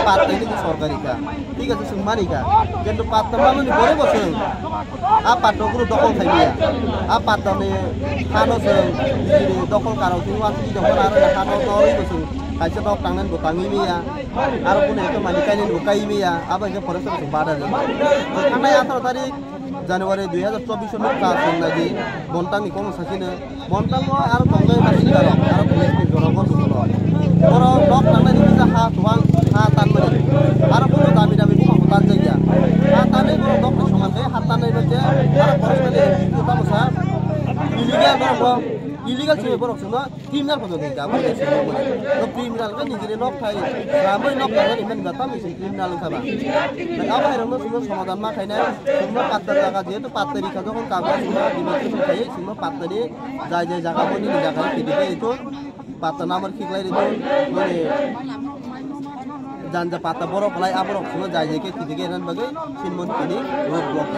পাত্তা কিন্তু সরকারি কা ঠিক আছে সুমানি কা কিন্তু পাত্তা মানে বড় বছর পাত্রগুলো দখল থাকবিয়া পাত্তানে খানো দখল কারো কিন্তু আসি দখল আর খানো নয় বছর kaisa dok tangan go tangi mi ya aro pun itu manikainin go kai mi ya apa ke forest ko bada de ana ya 18 tarik Januari 2024 no ka sun lagi bontang ni kono sakine bontang mo aro tongai masin karo aro police ni joro ko dulo oro dok tangan ni bisa ha tuang ha tan mane aro pun dabi dabi ko hutan jaya ha tane ko dok ni songan ke ha tane no je aro forest ni itu ta musa illegal ko illegal sih borok semua criminal pada kita apa sih no criminal kan jadi nok thai ramai nok kan ini kan gata misi criminal sama nah apa yang semua samadan mah kayaknya semua partner jaga dia itu partner di kantor kan kabar semua di mana kayak semua partner di jaga jaga pun di jaga itu partner nomor kiklah itu ini janja partner borok mulai aborok semua jaga ke tiga nan bagai sinmon ini road block